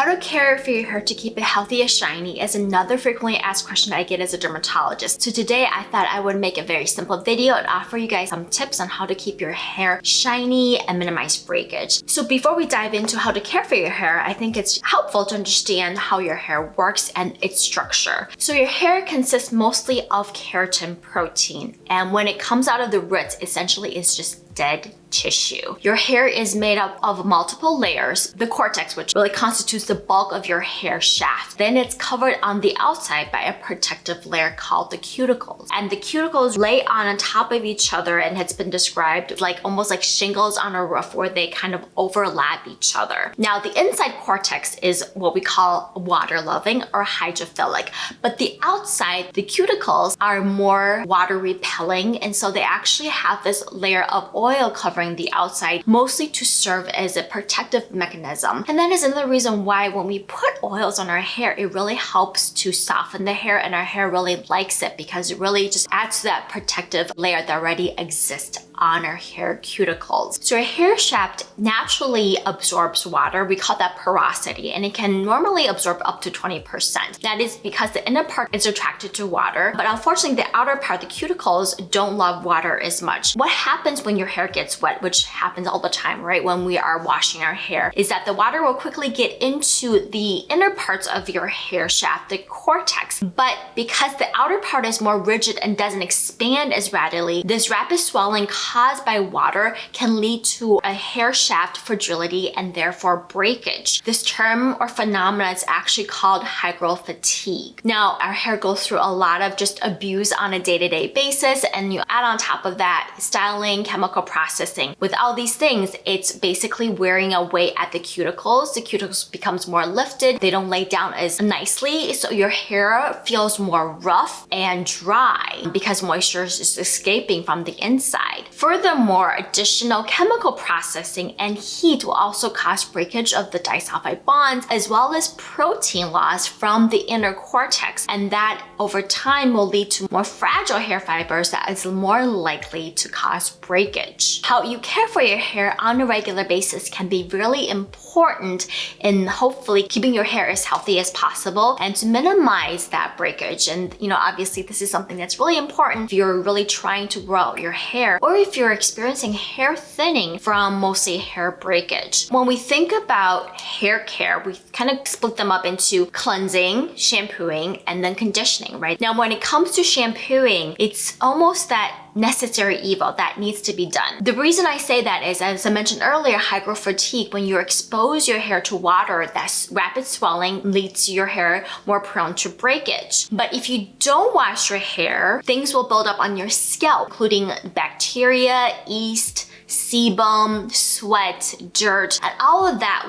How to care for your hair to keep it healthy and shiny is another frequently asked question I get as a dermatologist. So today I thought I would make a very simple video and offer you guys some tips on how to keep your hair shiny and minimize breakage. So before we dive into how to care for your hair, I think it's helpful to understand how your hair works and its structure. So your hair consists mostly of keratin protein, and when it comes out of the roots, essentially it's just dead tissue. Your hair is made up of multiple layers. The cortex, which really constitutes the bulk of your hair shaft. Then it's covered on the outside by a protective layer called the cuticles. And the cuticles lay on top of each other, and it's been described like almost like shingles on a roof where they kind of overlap each other. Now the inside cortex is what we call water-loving or hydrophilic, but the outside, the cuticles, are more water-repelling, and so they actually have this layer of oil covering the outside, mostly to serve as a protective mechanism. And that is another reason why when we put oils on our hair, it really helps to soften the hair, and our hair really likes it because it really just adds to that protective layer that already exists on our hair cuticles. So our hair shaft naturally absorbs water. We call that porosity, and it can normally absorb up to 20%. That is because the inner part is attracted to water, but unfortunately the outer part, the cuticles, don't love water as much. What happens when your hair gets wet, which happens all the time, right, when we are washing our hair, is that the water will quickly get into the inner parts of your hair shaft, the cortex. But because the outer part is more rigid and doesn't expand as readily, this rapid swelling caused by water can lead to a hair shaft fragility and therefore breakage. This term or phenomenon is actually called hygrowth fatigue. Now, our hair goes through a lot of just abuse on a day-to-day basis, and you add on top of that styling, chemical processing. With all these things, it's basically wearing away at the cuticles. The cuticles becomes more lifted. They don't lay down as nicely, so your hair feels more rough and dry because moisture is just escaping from the inside. Furthermore, additional chemical processing and heat will also cause breakage of the disulfide bonds, as well as protein loss from the inner cortex, and that over time will lead to more fragile hair fibers that is more likely to cause breakage. How you care for your hair on a regular basis can be really important in hopefully keeping your hair as healthy as possible and to minimize that breakage. And obviously this is something that's really important if you're really trying to grow out your hair, or if you're experiencing hair thinning from mostly hair breakage. When we think about hair care, we kind of split them up into cleansing, shampooing, and then conditioning, right? Now, when it comes to shampooing, it's almost that necessary evil that needs to be done. The reason I say that is, as I mentioned earlier, hygrowth fatigue. When you expose your hair to water, that rapid swelling leads your hair more prone to breakage. But if you don't wash your hair, things will build up on your scalp, including bacteria, yeast, sebum, sweat, dirt, and all of that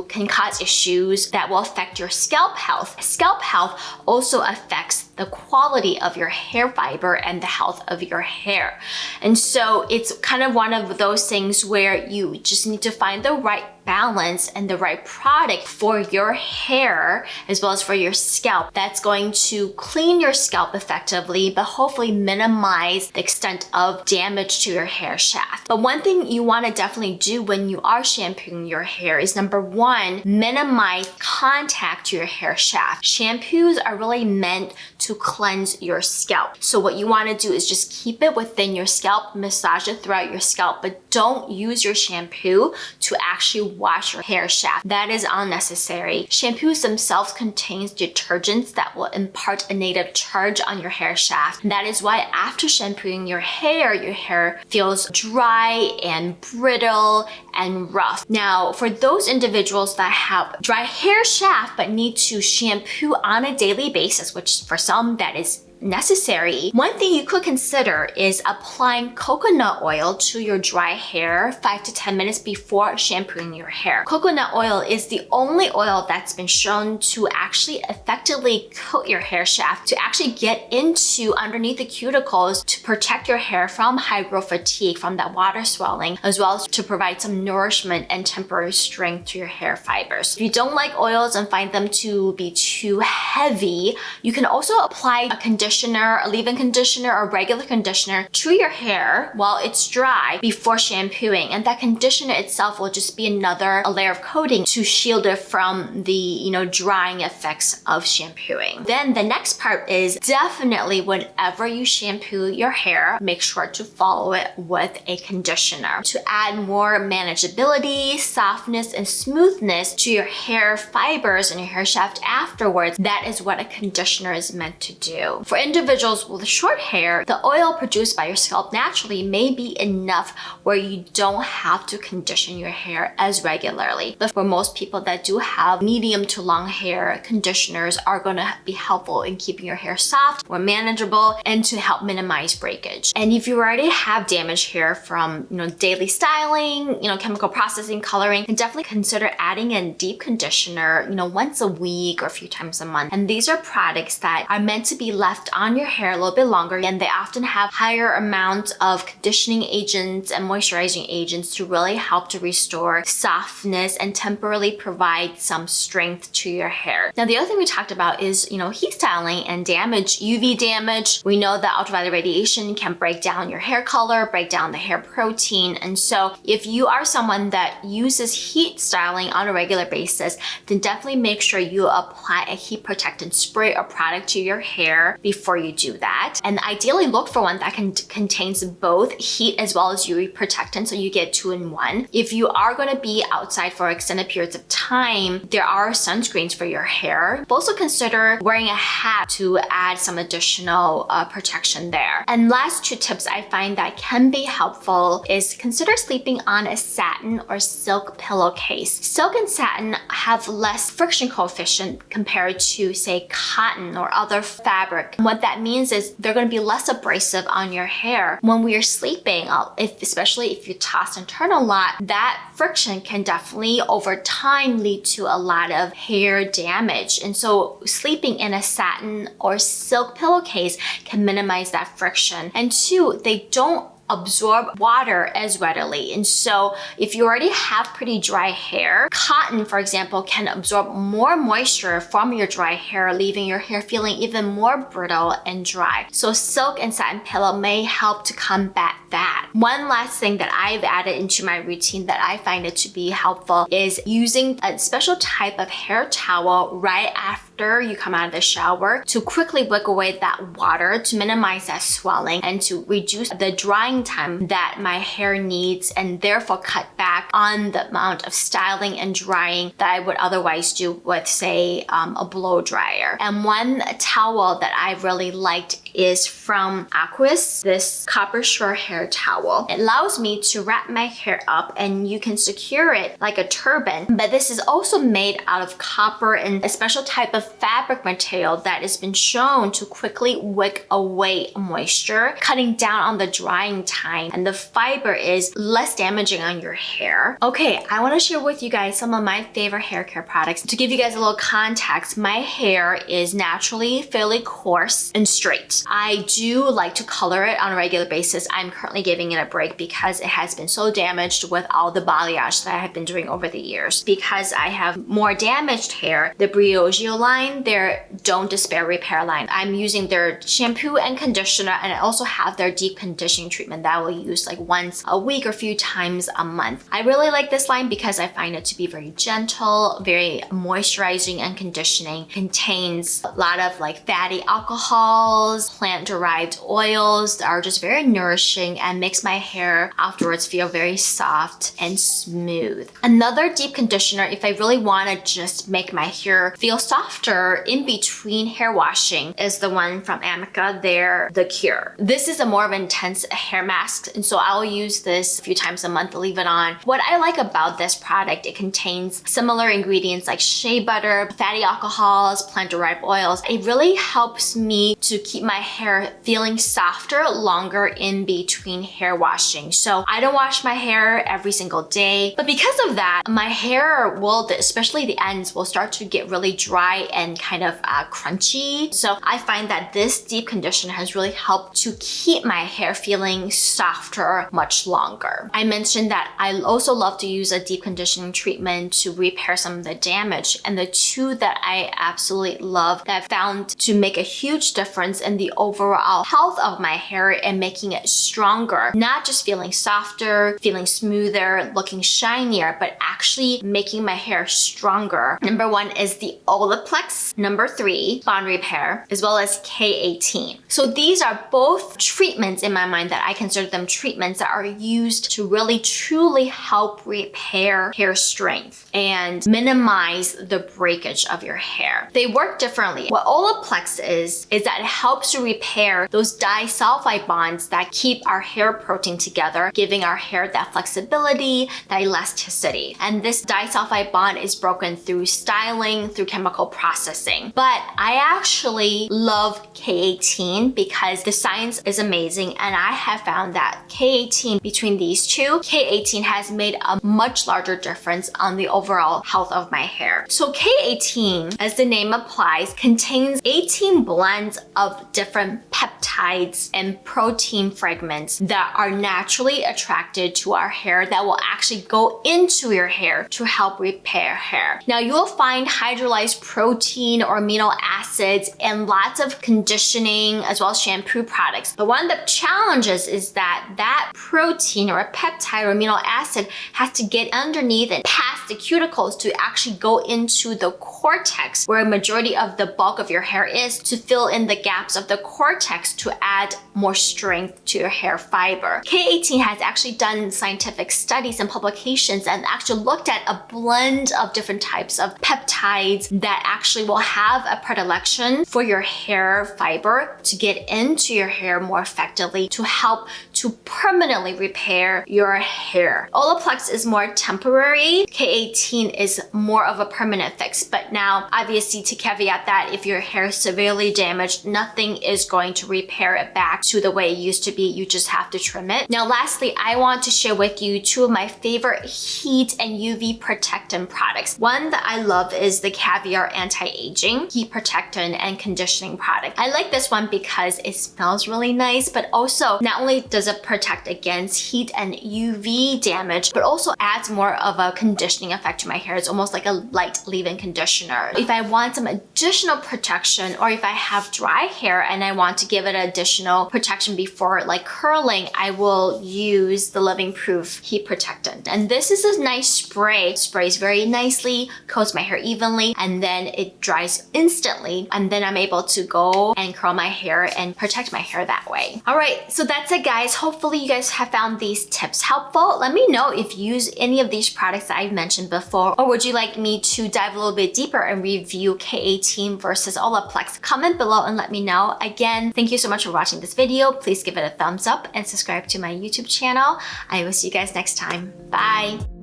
can cause issues that will affect your scalp health. Scalp health also affects the quality of your hair fiber and the health of your hair. And so it's kind of one of those things where you just need to find the right balance and the right product for your hair as well as for your scalp that's going to clean your scalp effectively, but hopefully minimize the extent of damage to your hair shaft. But one thing you want to definitely do when you are shampooing your hair is, number one, minimize contact to your hair shaft. Shampoos are really meant to cleanse your scalp. So what you want to do is just keep it within your scalp, massage it throughout your scalp, but don't use your shampoo to actually wash your hair shaft. That is unnecessary. Shampoos themselves contain detergents that will impart a negative charge on your hair shaft. That is why after shampooing your hair feels dry and brittle and rough. Now, for those individuals that have dry hair shaft but need to shampoo on a daily basis, which for some that is necessary, one thing you could consider is applying coconut oil to your dry hair 5 to 10 minutes before shampooing your hair. Coconut oil is the only oil that's been shown to actually effectively coat your hair shaft, to actually get into underneath the cuticles to protect your hair from hygrowth fatigue, from that water swelling, as well as to provide some nourishment and temporary strength to your hair fibers. If you don't like oils and find them to be too heavy, you can also apply a conditioner conditioner, a leave-in conditioner or regular conditioner to your hair while it's dry before shampooing. And that conditioner itself will just be another layer of coating to shield it from the, drying effects of shampooing. Then the next part is definitely whenever you shampoo your hair, make sure to follow it with a conditioner to add more manageability, softness, and smoothness to your hair fibers and your hair shaft afterwards. That is what a conditioner is meant to do. For individuals with short hair, the oil produced by your scalp naturally may be enough where you don't have to condition your hair as regularly. But for most people that do have medium to long hair, conditioners are going to be helpful in keeping your hair soft, more manageable, and to help minimize breakage. And if you already have damaged hair from, daily styling, chemical processing, coloring, then definitely consider adding a deep conditioner, once a week or a few times a month. And these are products that are meant to be left on your hair a little bit longer, and they often have higher amounts of conditioning agents and moisturizing agents to really help to restore softness and temporarily provide some strength to your hair. Now, the other thing we talked about is, heat styling and damage, UV damage. We know that ultraviolet radiation can break down your hair color, break down the hair protein. And so if you are someone that uses heat styling on a regular basis, then definitely make sure you apply a heat protectant spray or product to your hair before you do that. And ideally look for one that contains both heat as well as UV protectant, so you get 2 in 1. If you are going to be outside for extended periods of time, there are sunscreens for your hair. Also consider wearing a hat to add some additional protection there. And last 2 tips I find that can be helpful is consider sleeping on a satin or silk pillowcase. Silk and satin have less friction coefficient compared to, say, cotton or other fabric. And what that means is they're going to be less abrasive on your hair. When we are sleeping, especially if you toss and turn a lot, that friction can definitely over time lead to a lot of hair damage. And so sleeping in a satin or silk pillowcase can minimize that friction. And 2, they don't absorb water as readily. And so if you already have pretty dry hair, cotton, for example, can absorb more moisture from your dry hair, leaving your hair feeling even more brittle and dry. So silk and satin pillow may help to combat that. One last thing that I've added into my routine that I find it to be helpful is using a special type of hair towel right after you come out of the shower to quickly wick away that water to minimize that swelling and to reduce the drying time that my hair needs, and therefore cut back on the amount of styling and drying that I would otherwise do with, say, a blow dryer. And one towel that I really liked is from Aquis, this copper shore hair towel. It allows me to wrap my hair up and you can secure it like a turban, but this is also made out of copper and a special type of fabric material that has been shown to quickly wick away moisture, cutting down on the drying time, and the fiber is less damaging on your hair. Okay, I want to share with you guys some of my favorite hair care products. To give you guys a little context, my hair is naturally fairly coarse and straight. I do like to color it on a regular basis. I'm currently giving it a break because it has been so damaged with all the balayage that I have been doing over the years. Because I have more damaged hair, the Briogeo line, their Don't Despair Repair line, I'm using their shampoo and conditioner, and I also have their deep conditioning treatment that I will use like once a week or a few times a month. I really like this line because I find it to be very gentle, very moisturizing and conditioning. Contains a lot of like fatty alcohols, plant-derived oils that are just very nourishing and makes my hair afterwards feel very soft and smooth. Another deep conditioner, if I really want to just make my hair feel softer in between hair washing, is the one from Amika, the Kure. This is a more of an intense hair mask, and so I'll use this a few times a month to leave it on. What I like about this product, it contains similar ingredients like shea butter, fatty alcohols, plant-derived oils. It really helps me to keep my hair feeling softer longer in between hair washing. So I don't wash my hair every single day, but because of that, my hair will, especially the ends, will start to get really dry and kind of crunchy. So I find that this deep conditioner has really helped to keep my hair feeling softer much longer. I mentioned that I also love to use a deep conditioning treatment to repair some of the damage, and the 2 that I absolutely love that I found to make a huge difference in the the overall health of my hair and making it stronger. Not just feeling softer, feeling smoother, looking shinier, but actually making my hair stronger. Number 1 is the Olaplex. Number 3, Bond Repair, as well as K18. So these are both treatments in my mind that I consider them treatments that are used to really truly help repair hair strength and minimize the breakage of your hair. They work differently. What Olaplex is that it helps to repair those disulfide bonds that keep our hair protein together, giving our hair that flexibility, that elasticity. And this disulfide bond is broken through styling, through chemical processing. But I actually love K18 because the science is amazing, and I have found that K18, between these two, K18 has made a much larger difference on the overall health of my hair. So K18, as the name applies, contains 18 blends of different peptides and protein fragments that are naturally attracted to our hair that will actually go into your hair to help repair hair. Now you'll find hydrolyzed protein or amino acids and lots of conditioning as well as shampoo products. But one of the challenges is that protein or a peptide or amino acid has to get underneath and past the cuticles to actually go into the cortex, where a majority of the bulk of your hair is, to fill in the gaps of the cortex to add more strength to your hair fiber. K18 has actually done scientific studies and publications and actually looked at a blend of different types of peptides that actually will have a predilection for your hair fiber to get into your hair more effectively to help to permanently repair your hair. Olaplex is more temporary. K18 is more of a permanent fix. But now, obviously, to caveat that, if your hair is severely damaged, nothing is going to repair it back to the way it used to be. You just have to trim it. Now, lastly, I want to share with you 2 of my favorite heat and UV protectant products. One that I love is the Caviar anti-aging heat protectant and conditioning product. I like this one because it smells really nice, but also not only does it protect against heat and UV damage, but also adds more of a conditioning effect to my hair. It's almost like a light leave-in conditioner. If I want some additional protection, or if I have dry hair and I want to give it additional protection before like curling, I will use the Living Proof heat protectant. And this is a nice spray. It sprays very nicely, coats my hair evenly, and then it dries instantly. And then I'm able to go and curl my hair and protect my hair that way. All right, so that's it, guys. Hopefully you guys have found these tips helpful. Let me know if you use any of these products that I've mentioned before, or would you like me to dive a little bit deeper and review K18 versus Olaplex? Comment below and let me know. Again, thank you so much for watching this video. Please give it a thumbs up and subscribe to my YouTube channel. I will see you guys next time. Bye.